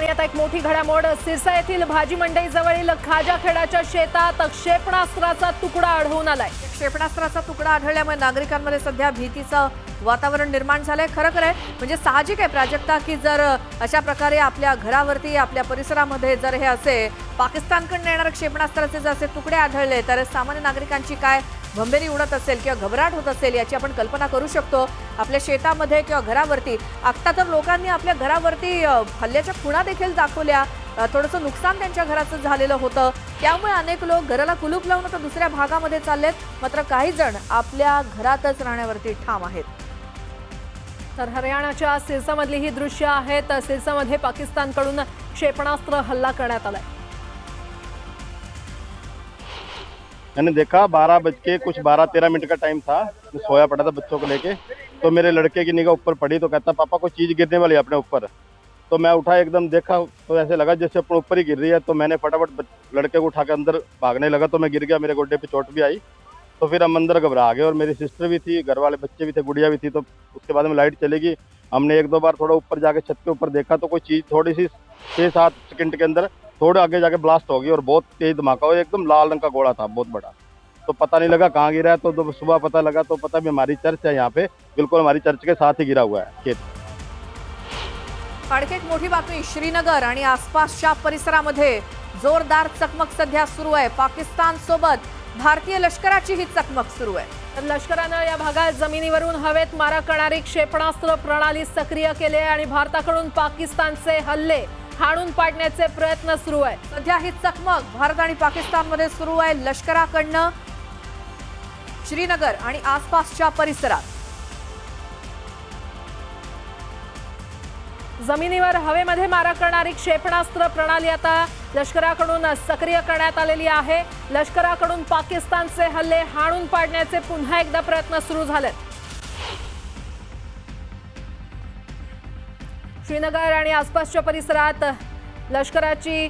आणि आता एक मोठी घडामोड सिरसा येथील भाजी मंडई जवळील खाजाखेडाच्या शेतात क्षेपणास्त्राचा तुकडा आढळून आलाय। क्षेपणास्त्राचा तुकडा आढळल्यामुळे नागरिकांमध्ये सध्या भीतीचं वातावरण निर्माण झालंय। खरं आहे म्हणजे साहजिक आहे प्राजक्ता की जर अशा प्रकारे आपल्या घरावरती आपल्या परिसरामध्ये जर हे असे पाकिस्तानकडून येणारे क्षेपणास्त्राचे जर असे तुकडे आढळले तर सामान्य नागरिकांची काय भंबेरी उडत असेल किंवा घबराट होत असेल याची आपण कल्पना करू शकतो। आपल्या शेतामध्ये किंवा घरावरती आता तर लोकांनी आपल्या घरावरती हल्ल्याच्या खुणा देखील दाखवल्या, थोडंसं नुकसान त्यांच्या घराचं झालेलं होतं। त्यामुळे अनेक लोक घराला कुलूप लावून आता दुसऱ्या भागामध्ये चाललेत, मात्र काही जण आपल्या घरातच राहण्यावरती ठाम आहेत। तर हरियाणाच्या सिरसामधली ही दृश्य आहेत। सिरसामध्ये पाकिस्तानकडून क्षेपणास्त्र हल्ला करण्यात आलाय। मैंने देखा 12:13 का टाइम था। मैं सोया पड़ा था बच्चों को लेके, तो मेरे लड़के की निगाह ऊपर पड़ी तो कहता पापा कोई चीज़ गिरने वाली है अपने ऊपर। तो मैं उठा एकदम देखा तो ऐसे लगा जैसे अपने ऊपर ही गिर रही है। तो मैंने फटाफट लड़के को उठा के अंदर भागने लगा तो मैं गिर गया, मेरे गोड्डे पे चोट भी आई। तो फिर हम अंदर घबरा गए और मेरी सिस्टर भी थी, घर वाले बच्चे भी थे, गुड़िया भी थी। तो उसके बाद में लाइट चलेगी, हमने एक दो बार थोड़ा ऊपर जाके छत के ऊपर देखा तो कोई चीज़ थोड़ी सी 6-7 सेकंड के अंदर थोड़े आगे जाके ब्लास्ट हो गई और बहुत तेज धमाका हुआ। एकदम लाल रंग का गोला था बहुत बड़ा, तो पता नहीं लगा कहाँ गिरा है। तो सुबह पता लगा तो पता भी हमारी चर्च है यहाँ पे, बिल्कुल हमारी चर्च के साथ ही गिरा हुआ है खेत। आणखी एक मोठी बातमी, श्रीनगर आणि आसपासच्या परिसरामध्ये जोरदार चकमक सध्या सुरू आहे। पाकिस्तान सोबत भारतीय लष्कराची ही चकमक सुरू आहे। तर लष्करानं या भागात जमिनीवरून हवेत मारा करणारी क्षेपणास्त्र प्रणाली सक्रिय केली आहे आणि भारताकडून पाकिस्तानचे हल्ले हाणून पाडण्याचे प्रयत्न सुरू आहेत। सध्या ही चकमक भारत आणि पाकिस्तानमध्ये सुरू आहे। लष्कराकडनं श्रीनगर आणि आसपासच्या परिसरात जमिनीवर हवेमध्ये मारा करणारी क्षेपणास्त्र प्रणाली आता लष्कराकडून सक्रिय करण्यात आलेली आहे। लष्कराकडून पाकिस्तानचे हल्ले हाणून पाडण्याचे पुन्हा एकदा प्रयत्न सुरू झालेत। श्रीनगर आणि आसपासच्या परिसरात लष्कराची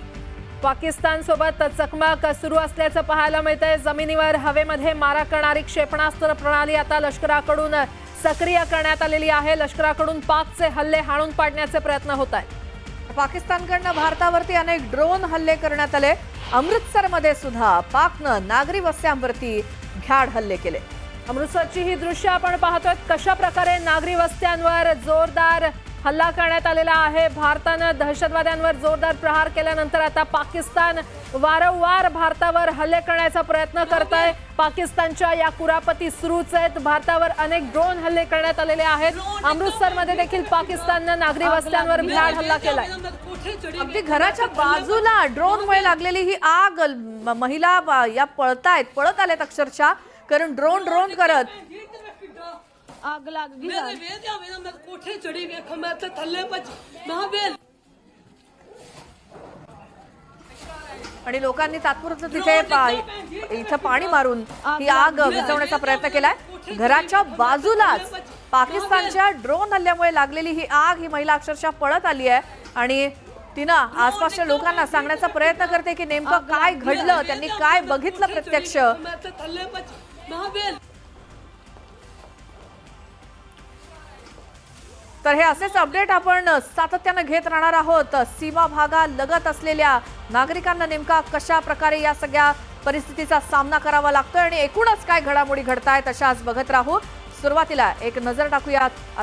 पाकिस्तान सोबत चकमक सुरू असल्याचं पाहायला मिळतंय। जमिनीवर हवेमध्ये मारा करणारी क्षेपणास्त्र प्रणाली आता लष्कराकडून सक्रिय करण्यात आलेली आहे। लष्कराकडून पाकचे हल्ले हाणून पाडण्याचे प्रयत्न होत आहेत। पाकिस्तानकडनं भारतावरती अनेक ड्रोन हल्ले करण्यात आले। अमृतसरमध्ये सुद्धा पाकनं नागरी वस्त्यांवरती भ्याड हल्ले केले। अमृतसरची ही दृश्य आपण पाहतोय, कशा प्रकारे नागरी वस्त्यांवर जोरदार हल्ला करण्यात आलेला आहे। भारतानं दहशतवाद्यांवर जोरदार प्रहार केल्यानंतर आता पाकिस्तान वारंवार भारतावर हल्ले करण्याचा प्रयत्न करत आहे। पाकिस्तानच्या या कुरापती सुरूच आहेत। भारतावर अनेक ड्रोन हल्ले करण्यात आलेले आहेत। अमृतसरमध्ये देखील पाकिस्ताननं नागरी वस्त्यांवर भ्याड हल्ला केलाय। अगदी घराच्या बाजूला ड्रोनमुळे लागलेली ही आग, महिला या पळत आलेत अक्षरशः, कारण ड्रोन करत आग लग गई मैं कोठे चढ़ी वेख मैं ते थल्ले महाबेल। आणि लोकांनी तात्पुरतं तिथे इथं पाणी मारून ही आग विझवण्याचा प्रयत्न केलाय। घराच्या बाजूलाच पाकिस्तानच्या ड्रोन हल्ल्यामुळे लागलेली ही आग, ही महिला अक्षरशः पळत आली आहे आणि तिनं आसपासच्या लोकांना सांगण्याचा प्रयत्न करते की नेमकं काय घडलं, त्यांनी काय बघितलं प्रत्यक्ष। तर हे असेच अपडेट आपण सातत्याने घेत राहणार आहोत। सीमा भागालगत असलेल्या नागरिकांना नेमका कशा प्रकारे या सगळ्या परिस्थितीचा सामना करावा लागतोय आणि एकूणच काय घडामोडी घडतायत अशा आज बघत राहू। सुरुवातीला एक नजर टाकूयात